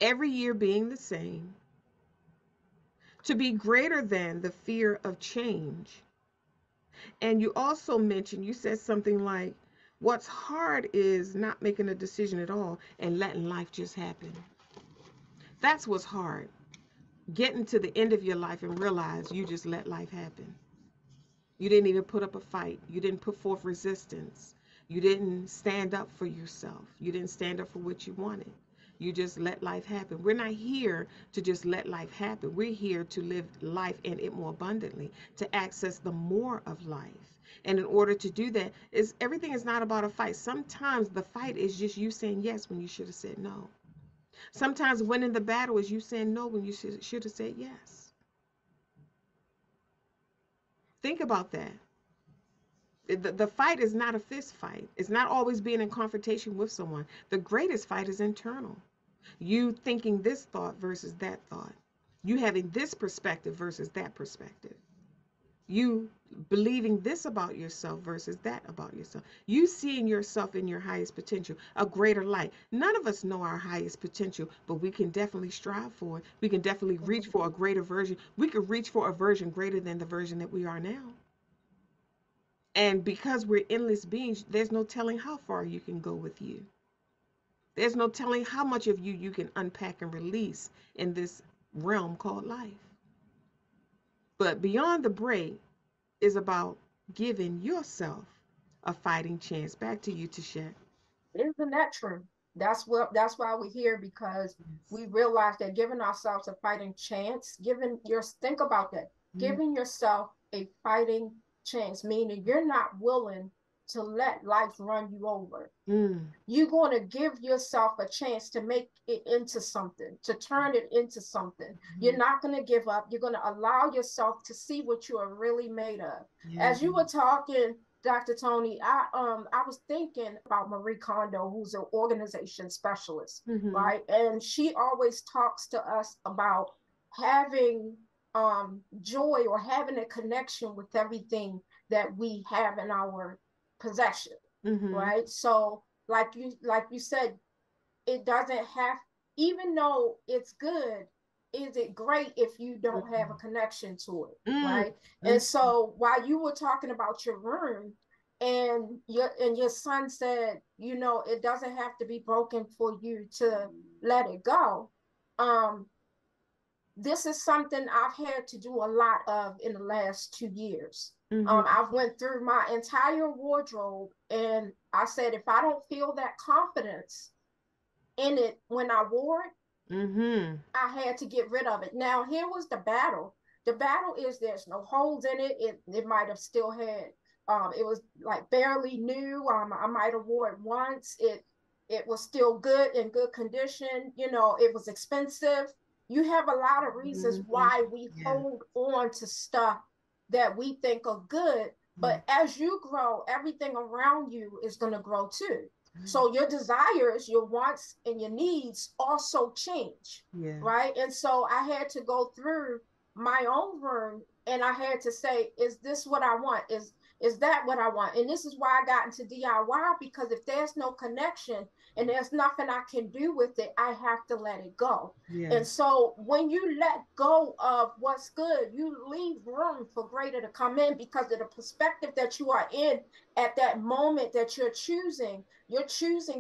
every year being the same to be greater than the fear of change. And you also mentioned, you said something like, what's hard is not making a decision at all and letting life just happen. That's what's hard. Getting to the end of your life and realize you just let life happen. You didn't even put up a fight. You didn't put forth resistance. You didn't stand up for yourself. You didn't stand up for what you wanted. You just let life happen. We're not here to just let life happen. We're here to live life and it more abundantly, to access the more of life. And in order to do that, everything is not about a fight. Sometimes the fight is just you saying yes when you should have said no. Sometimes winning the battle is you saying no when you should have said yes. Think about that. The fight is not a fist fight. It's not always being in confrontation with someone. The greatest fight is internal. You thinking this thought versus that thought. You having this perspective versus that perspective. You believing this about yourself versus that about yourself. You seeing yourself in your highest potential, a greater light. None of us know our highest potential, but we can definitely strive for it. We can definitely reach for a greater version. We could reach for a version greater than the version that we are now. And because we're endless beings, there's no telling how far you can go with you. There's no telling how much of you you can unpack and release in this realm called life. But beyond the break is about giving yourself a fighting chance. Back to you, Tichet. Isn't that true? That's why we're here, because Yes. we realize that giving ourselves a fighting chance, think about that, Mm, giving yourself a fighting chance, meaning you're not willing to let life run you over. mm, You're going to give yourself a chance to make it into something, to turn it into something. You're mhm. not going to give up. You're going to allow yourself to see what you are really made of. Yeah. As you were talking, Dr. Toni, I was thinking about Marie Kondo, who's an organization specialist, Mm-hmm. right? And she always talks to us about having joy, or having a connection with everything that we have in our possession, Mm-hmm. right? So like you said, it doesn't have, even though it's good, is it great if you don't have a connection to it, Mm, right? And mm, so while you were talking about your room, and your son said, it doesn't have to be broken for you to let it go. um this is something I've had to do a lot of in the last 2 years. mm-hmm. I've went through my entire wardrobe, and I said, if I don't feel that confidence in it when I wore it, Mm-hmm. I had to get rid of it. Now, here was the battle. The battle is there's no holes in it. It might have still had, it was like barely new. I might have wore it once. It was still good, in good condition. It was expensive. You have a lot of reasons Mm-hmm. why we Yeah. hold on to stuff that we think are good. Yeah. But as you grow, everything around you is going to grow too. Right. So your desires, your wants, and your needs also change, Yeah. right? And so I had to go through my own room, and I had to say, is this what I want? Is that what I want? And this is why I got into DIY, because if there's no connection and there's nothing I can do with it, I have to let it go. And Yes. so when you let go of what's good, you leave room for greater to come in, because of the perspective that you are in at that moment that you're choosing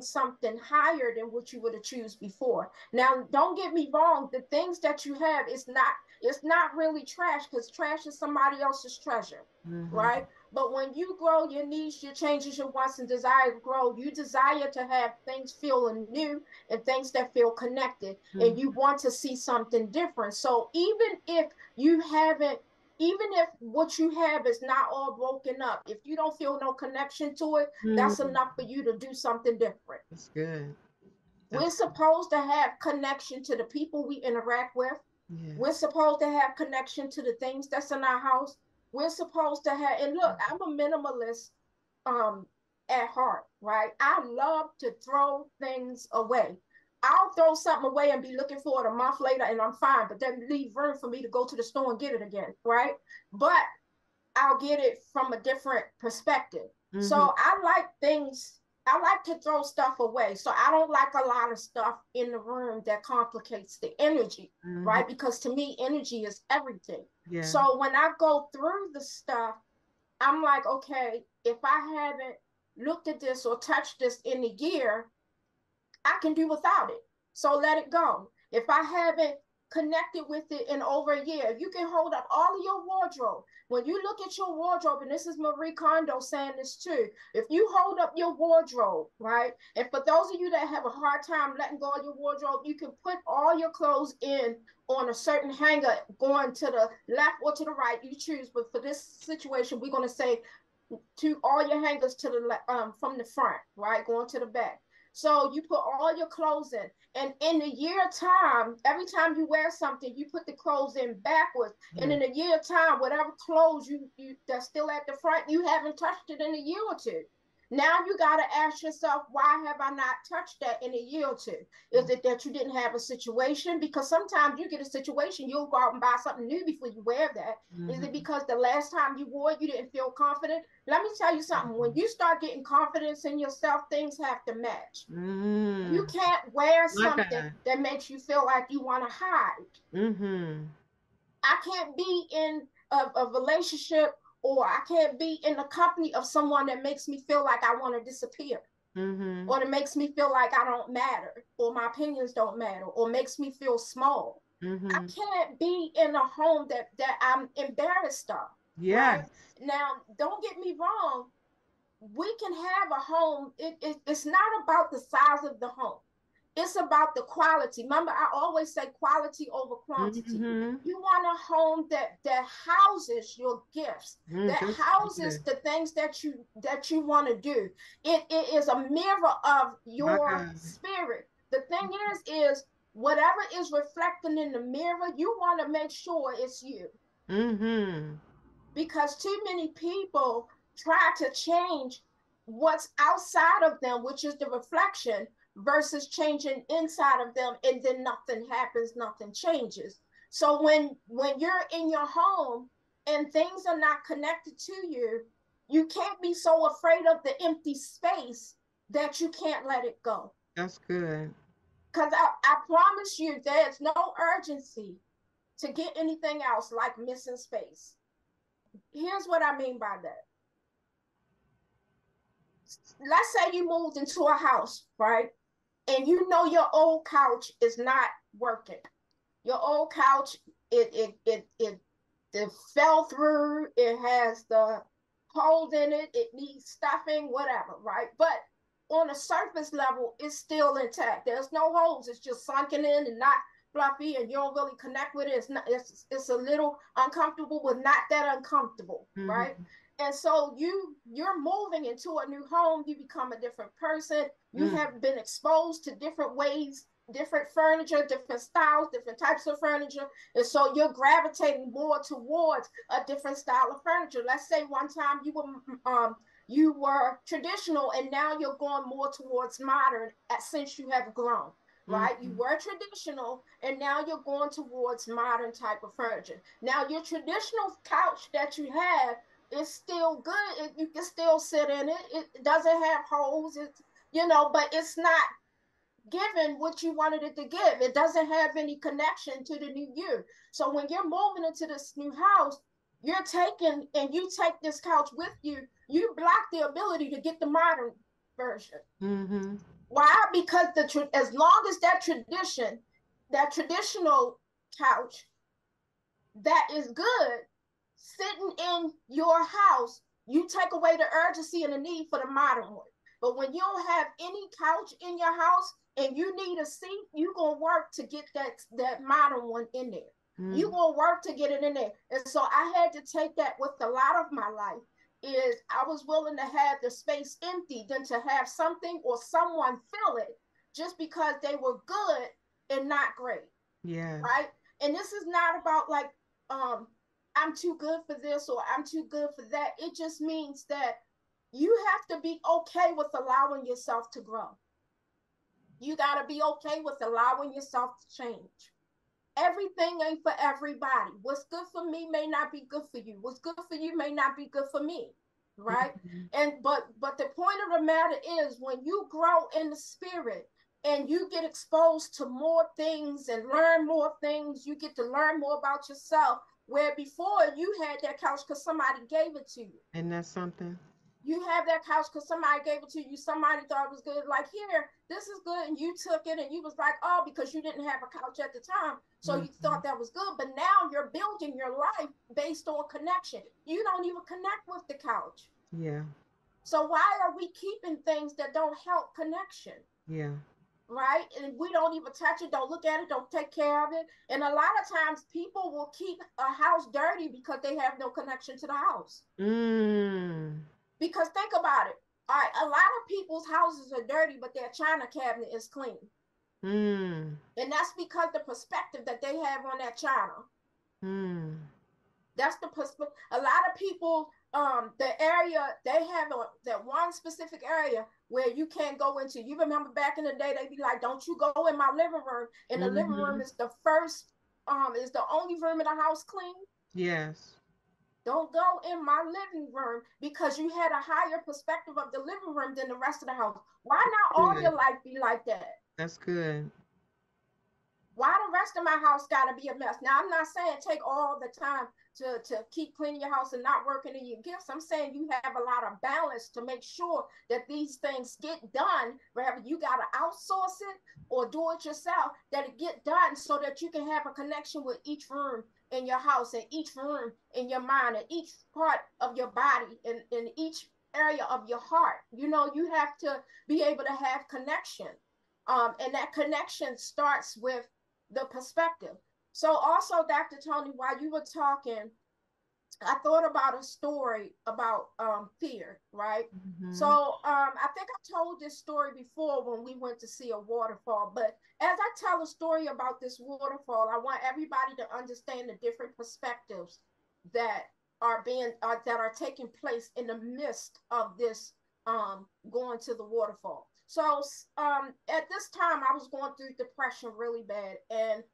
something higher than what you would have choose before. Now, don't get me wrong, the things that you have is not, it's not really trash, because trash is somebody else's treasure, Mm-hmm. right? But when you grow your needs, your changes, your wants and desires grow, you desire to have things feeling new and things that feel connected, and you want to see something different. So you haven't even if what you have is not all broken up, if you don't feel no connection to it, that's Mm-hmm. enough for you to do something different. That's good. We're That's supposed to have connection to the people we interact with. We're yes. supposed to have connection to the things that's in our house. We're supposed to have, and look, I'm a minimalist um at heart, right? I love to throw things away. I'll throw something away and be looking for it a month later and I'm fine, but then leave room for me to go to the store and get it again, right? But I'll get it from a different perspective. Mm-hmm. So I like to throw stuff away. So I don't like a lot of stuff in the room that complicates the energy, Mm-hmm. right? Because to me, energy is everything. Yeah. So when I go through the stuff, I'm like, okay, if I haven't looked at this or touched this in a year, I can do without it. So let it go. If I haven't connected with it in over a year, you can hold up all of your wardrobe. When you look at your wardrobe, and this is Marie Kondo saying this too, if you hold up your wardrobe, right? And for those of you that have a hard time letting go of your wardrobe, you can put all your clothes in on a certain hanger going to the left or to the right, you choose. But for this situation, we're going to say to all your hangers to the from the front, right, going to the back. So you put all your clothes in, and in a year time, every time you wear something, you put the clothes in backwards. And Yeah. in a year time, whatever clothes you that's still at the front, you haven't touched it in a year or two. Now you got to ask yourself, why have I not touched that in a year or two? Is it that you didn't have a situation? Because sometimes you get a situation, you'll go out and buy something new before you wear that. Is it Mm-hmm. because the last time you wore it, you didn't feel confident? Let me tell you something. When you start getting confidence in yourself, things have to match. You Mm-hmm. can't wear My something God. that makes you feel like you want to hide. Mm-hmm. I can't be in a relationship or I can't be in the company of someone that makes me feel like I want to disappear, Mm-hmm. or that makes me feel like I don't matter, or my opinions don't matter, or makes me feel small. I Mm-hmm. can't be in a home that I'm embarrassed of, right? Yes. Now, don't get me wrong, we can have a home. It's not about the size of the home. It's about the quality. Remember, I always say quality over quantity. Mm-hmm. You want a home that houses your gifts, Mm, that that's houses good. the things that you want to do. It is a mirror of My your God. spirit. The thing is whatever is reflecting in the mirror, you want to make sure it's you, Mm-hmm. because too many people try to change what's outside of them, which is the reflection, versus changing inside of them, and then nothing happens, nothing changes. So when you're in your home and things are not connected to you, you can't be so afraid of the empty space that you can't let it go. That's good. Because I promise you, there's no urgency to get anything else like missing space. Here's what I mean by that. Let's say you moved into a house, right? And you know your old couch is not working. Your old couch, it fell through. It has the holes in it. It needs stuffing, whatever, right? But on a surface level, it's still intact. There's no holes. It's just sunken in and not fluffy, and you don't really connect with it. It's not. It's a little uncomfortable, but not that uncomfortable, right? Mm-hmm. And so you're moving into a new home. You become a different person. You Mm. have been exposed to different ways, different furniture, different styles, different types of furniture, and so you're gravitating more towards a different style of furniture. Let's say one time you were traditional, and now you're going more towards modern since you have grown, right? You Mm-hmm. were traditional, and now you're going towards modern type of furniture. Now your traditional couch that you have is still good. You can still sit in it. It doesn't have holes. But it's not given what you wanted it to give. It doesn't have any connection to the new you. So when you're moving into this new house, you're taking and you take this couch with you, you block the ability to get the modern version. Mm-hmm. Why? Because as long as that traditional couch that is good sitting in your house, you take away the urgency and the need for the modern one. But when you don't have any couch in your house and you need a seat, you're gonna work to get that modern one in there. You're Mm. gonna work to get it in there. And so I had to take that with a lot of my life. Is I was willing to have the space empty than to have something or someone fill it just because they were good and not great, Yes. right? And this is not about like um I'm too good for this or I'm too good for that. It just means that you have to be okay with allowing yourself to grow. You got to be okay with allowing yourself to change. Everything ain't for everybody. What's good for me may not be good for you. What's good for you may not be good for me, right? Mm-hmm. And but the point of the matter is, when you grow in the spirit and you get exposed to more things and learn more things, you get to learn more about yourself, where before you had that couch because somebody gave it to you. And that's something. You have that couch because somebody gave it to you. Somebody thought it was good. Like, here, this is good. And you took it and you was like, oh, because you didn't have a couch at the time. So you Mm-hmm. thought that was good. But now you're building your life based on connection. You don't even connect with the couch. Yeah. So why are we keeping things that don't help connection? Yeah. Right? And we don't even touch it, don't look at it, don't take care of it. And a lot of times people will keep a house dirty because they have no connection to the house. Mm. Because think about it. All right, a lot of people's houses are dirty, but their china cabinet is clean. Mm. And that's because the perspective that they have on that china. Mm. That's the perspective. A lot of people, the area they have that one specific area where you can't go into. You remember back in the day, they'd be like, "Don't you go in my living room?" And the living room Mm-hmm. is the first, is the only room in the house clean. Yes. Don't go in my living room because you had a higher perspective of the living room than the rest of the house. Why not all Good. your life be like that? That's good. Why the rest of my house got to be a mess? Now, I'm not saying take all the time. to keep cleaning your house and not working in your gifts. I'm saying you have a lot of balance to make sure that these things get done. Whether you got to outsource it or do it yourself, that it get done so that you can have a connection with each room in your house and each room in your mind and each part of your body and in each area of your heart. You know, you have to be able to have connection. And that connection starts with the perspective. So also, Dr. Toni, while you were talking, I thought about a story about fear, right? So Mm-hmm. I think I told this story before when we went to see a waterfall. But as I tell a story about this waterfall, I want everybody to understand the different perspectives that that are taking place in the midst of this going to the waterfall. So at this time, I was going through depression really bad, and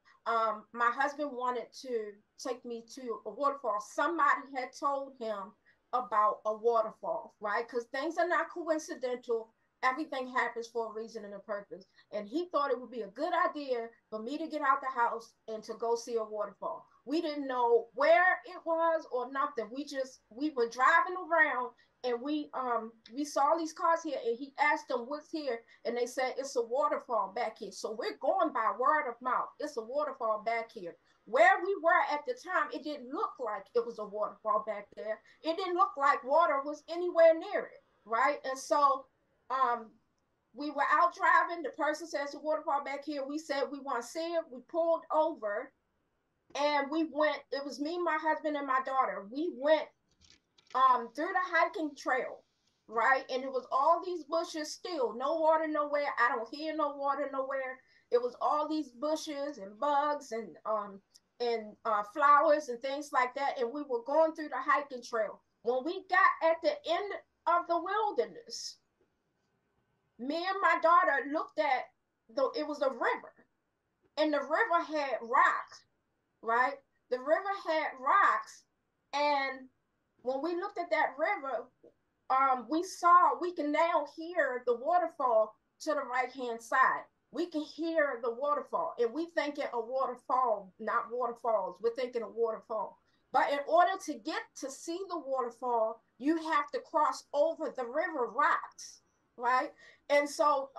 my husband wanted to take me to a waterfall. Somebody had told him about a waterfall, right? Because things are not coincidental. Everything happens for a reason and a purpose. And he thought it would be a good idea for me to get out the house and to go see a waterfall. We didn't know where it was or nothing. We were driving around and we saw these cars here and he asked them what's here and they said it's a waterfall back here. So we're going by word of mouth. It's a waterfall back here. Where we were at the time, it didn't look like it was a waterfall back there. It didn't look like water was anywhere near it, right? And so um we were out driving. The person says the waterfall back here. We said we want to see it. We pulled over and we went. It was me, my husband, and my daughter. We went through the hiking trail, right? And it was all these bushes still, no water nowhere. I don't hear no water nowhere. It was all these bushes and bugs and flowers and things like that. And we were going through the hiking trail. When we got at the end of the wilderness, me and my daughter looked at it was a river, and the river had rocks, right? The river had rocks, and when we looked at that river, we can now hear the waterfall to the right hand side. We can hear the waterfall, and we thinking a waterfall, not waterfalls. We're thinking a waterfall. But in order to get to see the waterfall, you have to cross over the river rocks, right? And so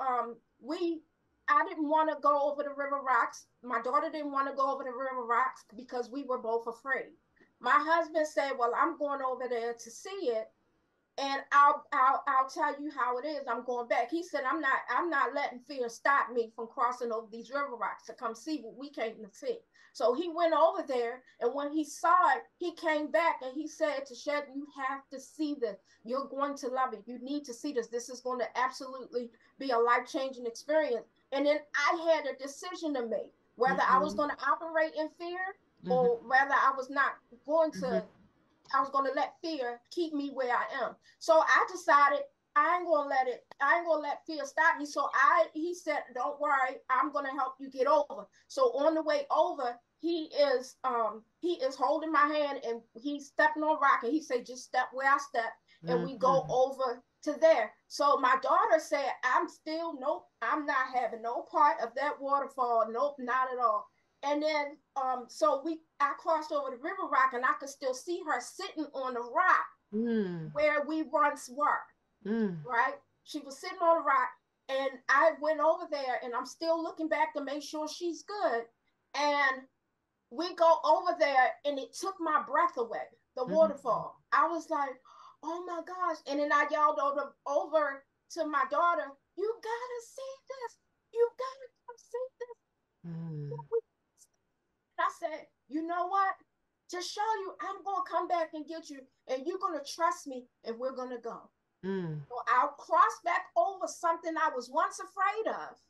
we I didn't want to go over the river rocks. My daughter didn't want to go over the river rocks because we were both afraid. My husband said, "Well, I'm going over there to see it, and I'll tell you how it is. I'm going back." He said, I'm not letting fear stop me from crossing over these river rocks to come see what we came to see. So he went over there, and when he saw it, he came back and he said to Shed, "You have to see this. You're going to love it. You need to see this. This is going to absolutely be a life-changing experience." And then I had a decision to make whether I was Mm-hmm. going to operate in fear Mm-hmm. or whether going Mm-hmm. to I was gonna let fear keep me where I am. So I decided I ain't gonna let fear stop me. So he said, "Don't worry, I'm gonna help you get over." So on the way over, he is holding my hand and he's stepping on rock and he said, "Just step where I step," and we go Mm-hmm. over to there. So my daughter said, nope, I'm not having no part of that waterfall. Nope, not at all. And then so I crossed over the river rock and I could still see her sitting on the rock Mm-hmm. where we once were, Mm-hmm. right? She was sitting on the rock and I went over there and I'm still looking back to make sure she's good. And we go over there and it took my breath away, the waterfall. I was like, "Oh my gosh." And then I yelled over to my daughter, "You gotta see this. You gotta come see this." Mm-hmm. I said, "You know what? To show you, I'm going to come back and get you, and you're going to trust me, and we're going to go." Mm-hmm. So I'll cross back over something I was once afraid of.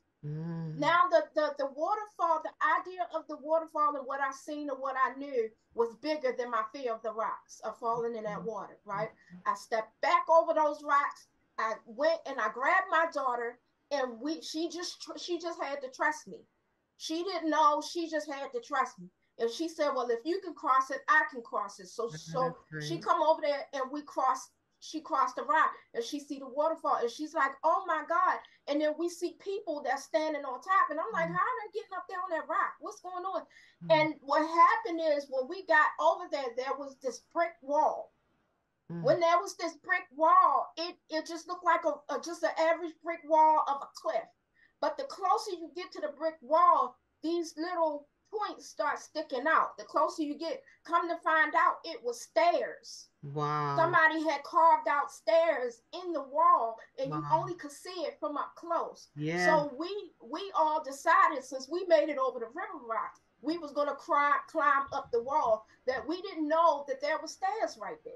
Now, the waterfall, the idea of the waterfall and what I seen and what I knew was bigger than my fear of the rocks of falling in that water, right? I stepped back over those rocks. I went and I grabbed my daughter, and she just had to trust me. She didn't know. She just had to trust me. And she said, "Well, if you can cross it, I can cross it." So Oh, that's she great. come over there and we crossed. she crossed the rock and she see the waterfall and she's like, oh my God. And then we see people that's standing on top. And I'm like, how are they getting up there on that rock? What's going on? Mm-hmm. And what happened is when we got over there, there was this brick wall. When there was this brick wall, it just looked like just an average brick wall of a cliff. But the closer you get to the brick wall, these little points start sticking out. The closer you get, come to find out, it was stairs. Wow. Somebody had carved out stairs in the wall, and you Wow. only could see it from up close. Yeah. So we all decided, since we made it over the river rocks, we was gonna climb up the wall. That we didn't know that there were stairs right there.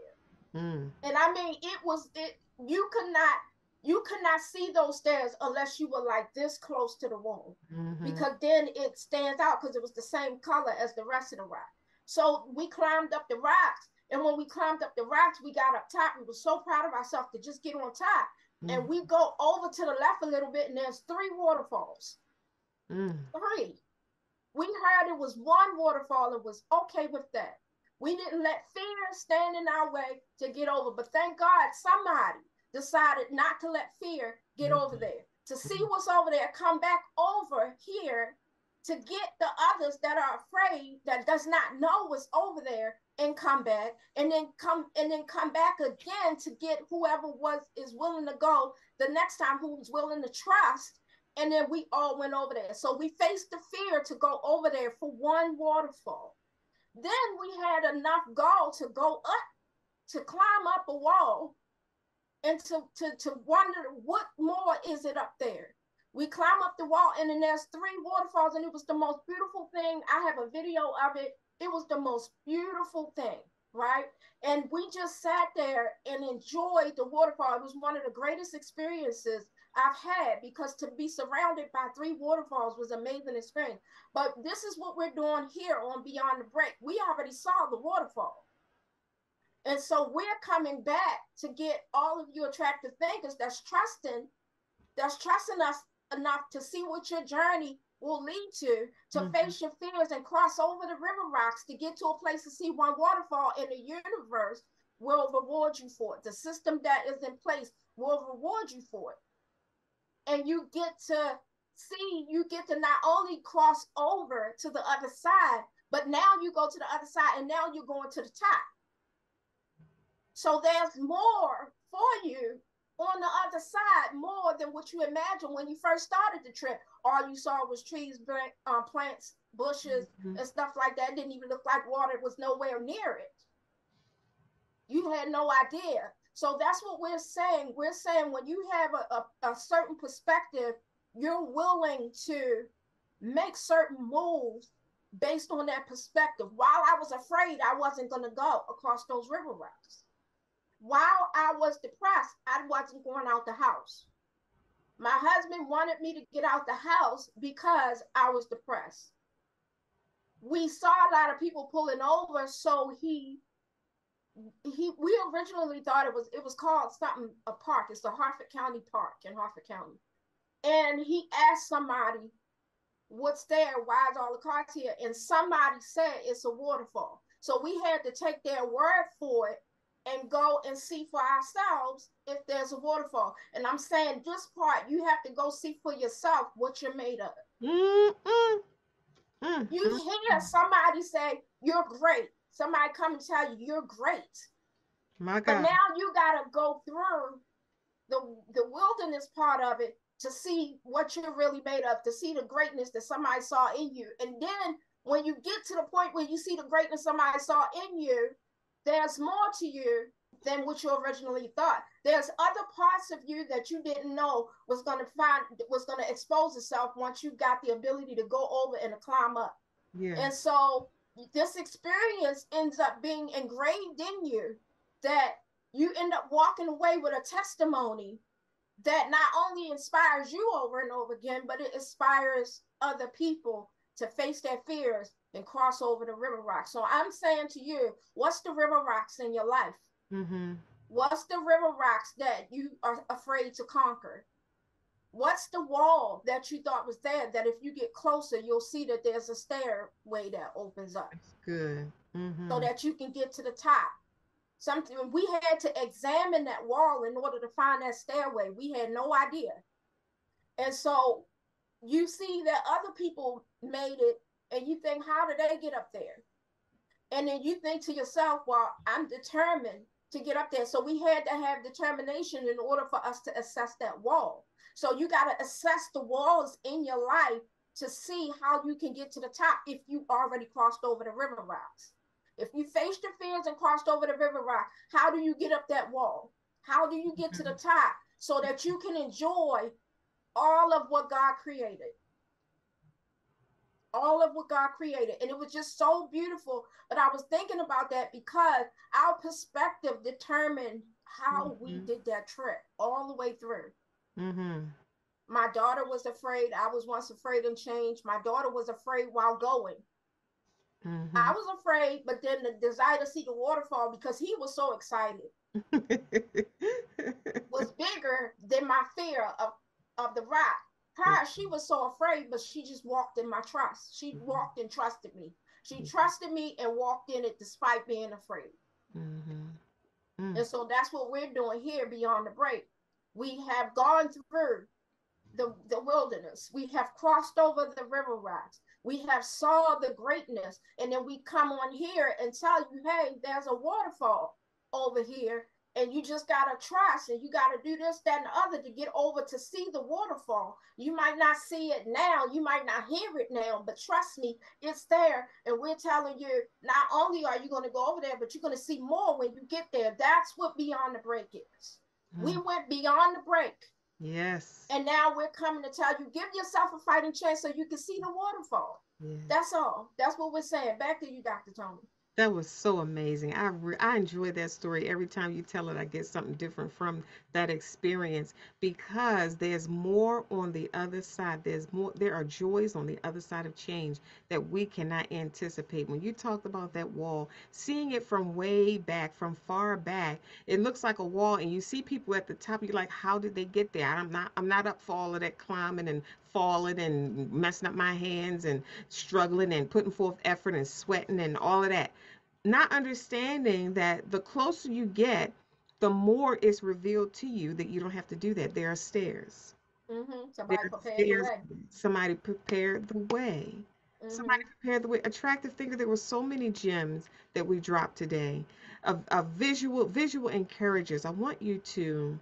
Mm. And I mean, it was it. You could not see those stairs unless you were like this close to the wall, Mm-hmm. because then it stands out because it was the same color as the rest of the rock. So we climbed up the rocks, and when we climbed up the rocks, we got up top. We were so proud of ourselves to just get on top. And Mm. we go over to the left a little bit, and there's three waterfalls. Mm. Three. We heard it was one waterfall and was okay with that. We didn't let fear stand in our way to get over. But thank God somebody decided not to let fear get over Mm-hmm. there, to see what's over there, come back over here to get the others that are afraid, that does not know what's over there, and come back, and then come back again to get whoever was is willing to go the next time, who's willing to trust. And then we all went over there. So we faced the fear to go over there for one waterfall. Then we had enough gall to go up, to climb up a wall, and to wonder what more is it up there. We climb up the wall, and then there's three waterfalls, and it was the most beautiful thing. I have a video of it. It was the most beautiful thing, right? And we just sat there and enjoyed the waterfall. It was one of the greatest experiences I've had, because to be surrounded by three waterfalls was an amazing experience. But this is what we're doing here on Beyond the Break. We already saw the waterfall. And so we're coming back to get all of you attractive thinkers that's trusting us enough to see what your journey will lead to Mm-hmm. face your fears and cross over the river rocks to get to a place to see one waterfall in the universe will reward you for it. The system that is in place will reward you for it. And you get to not only cross over to the other side, but now you go to the other side and now you're going to the top. So there's more for you on the other side, more than what you imagined when you first started the trip. All you saw was trees, plants, bushes, Mm-hmm. and stuff like that. It didn't even look like water. It was nowhere near it. You had no idea. So that's what we're saying. We're saying when you have a certain perspective, you're willing to make certain moves based on that perspective. While I was afraid I wasn't going to go across those river rocks, while I was depressed, I wasn't going out the house. My husband wanted me to get out the house because I was depressed. We saw a lot of people pulling over, so we originally thought it was called something, a park. It's the Harford County Park in Harford County. And he asked somebody, what's there? Why is all the cars here? And somebody said it's a waterfall. So we had to take their word for it and go and see for ourselves if there's a waterfall. And I'm saying this part, you have to go see for yourself what you're made of. Mm-mm. You Mm-mm. hear somebody say, you're great. Somebody come and tell you, you're great. My But God. now you got to go through the wilderness part of it to see what you're really made of, to see the greatness that somebody saw in you. And then when you get to the point where you see the greatness somebody saw in you, there's more to you than what you originally thought. There's other parts of you that you didn't know was going to expose itself once you got the ability to go over and to climb up. Yeah. And so this experience ends up being engraved in you, that you end up walking away with a testimony that not only inspires you over and over again, but it inspires other people to face their fears and cross over the river rocks. So I'm saying to you, what's the river rocks in your life? Mm-hmm. What's the river rocks that you are afraid to conquer? What's the wall that you thought was there, that if you get closer, you'll see that there's a stairway that opens up That's good. so Mm-hmm. that you can get to the top? Something we had to examine that wall in order to find that stairway. We had no idea. And so you see that other people made it and you think, how did they get up there? And then you think to yourself, well, I'm determined to get up there. So we had to have determination in order for us to assess that wall. So you got to assess the walls in your life to see how you can get to the top if you already crossed over the river rocks. If you faced your fears and crossed over the river rock, how do you get up that wall? How do you get to the top so that you can enjoy all of what God created? All of what God created. And it was just so beautiful. But I was thinking about that because our perspective determined how we did that trip all the way through. My daughter was afraid. I was once afraid and changed. My daughter was afraid while going. I was afraid, but then the desire to see the waterfall because he was so excited was bigger than my fear of the rock. Her, she was so afraid, but she just walked in my trust. She walked and trusted me. She trusted me and walked in it despite being afraid. And so that's what we're doing here beyond the break. We have gone through the wilderness. We have crossed over the river rocks. We have saw the greatness. And then we come on here and tell you, hey, there's a waterfall over here. And you just got to trust and you got to do this, that, and the other to get over to see the waterfall. You might not see it now. You might not hear it now, but trust me, it's there. And we're telling you, not only are you going to go over there, but you're going to see more when you get there. That's what beyond the break is. We went beyond the break. Yes. And now we're coming to tell you, give yourself a fighting chance so you can see the waterfall. Yes. That's all. That's what we're saying. Back to you, Dr. Toni. That was so amazing. I enjoy that story. Every time you tell it, I get something different from that experience because there's more on the other side. There's more. There are joys on the other side of change that we cannot anticipate. When you talked about that wall, seeing it from way back, from far back, it looks like a wall, and you see people at the top. You're like, how did they get there? I'm not up for all of that climbing and falling and messing up my hands and struggling and putting forth effort and sweating and all of that. Not understanding that the closer you get, the more it's revealed to you that you don't have to do that. There are stairs. Somebody prepared the way. Somebody prepared the way. Somebody prepared the way. Attractive thinker, there were so many gems that we dropped today of visual encouragers. I want you to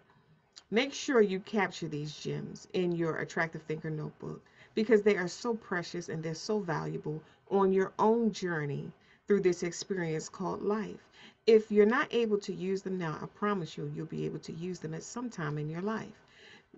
make sure you capture these gems in your Attractive Thinker notebook because they are so precious and they're so valuable on your own journey through this experience called life. If you're not able to use them now, I promise you'll be able to use them at some time in your life.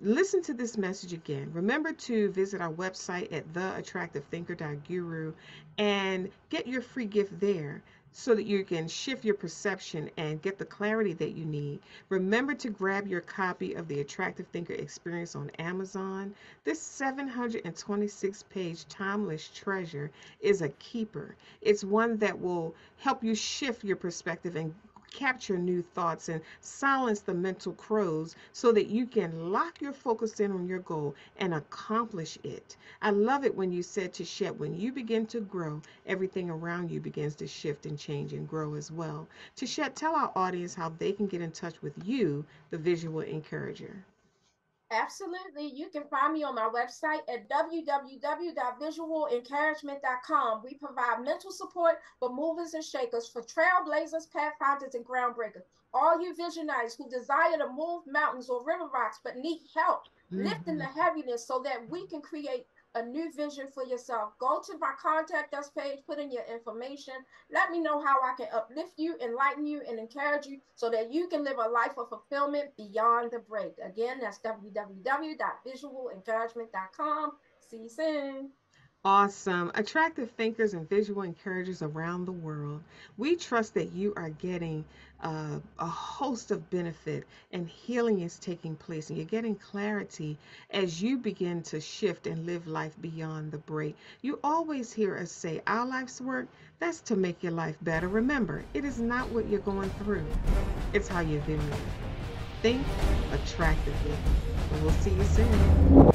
Listen to this message again. Remember to visit our website at theattractivethinker.guru and get your free gift there so that you can shift your perception and get the clarity that you need. Remember to grab your copy of the Attractive Thinker Experience on Amazon. This 726-page timeless treasure is a keeper. It's one that will help you shift your perspective and capture new thoughts and silence the mental crows so that you can lock your focus in on your goal and accomplish it. I love it when you said, Tichet, when you begin to grow, everything around you begins to shift and change and grow as well. Tichet, tell our audience how they can get in touch with you, the visual encourager. Absolutely. You can find me on my website at www.visualencouragement.com. We provide mental support for movers and shakers, for trailblazers, pathfinders, and groundbreakers. All you visionaries who desire to move mountains or river rocks but need help lifting the heaviness so that we can create a new vision for yourself. Go to my contact us page, put in your information. Let me know how I can uplift you, enlighten you, and encourage you so that you can live a life of fulfillment beyond the break. Again, that's www.visualencouragement.com. See you soon. Awesome. Attractive thinkers and visual encouragers around the world. We trust that you are getting a host of benefit and healing is taking place and you're getting clarity as you begin to shift and live life beyond the break. You always hear us say our life's work, that's to make your life better. Remember, it is not what you're going through. It's how you're doing it. Think attractively. And we'll see you soon.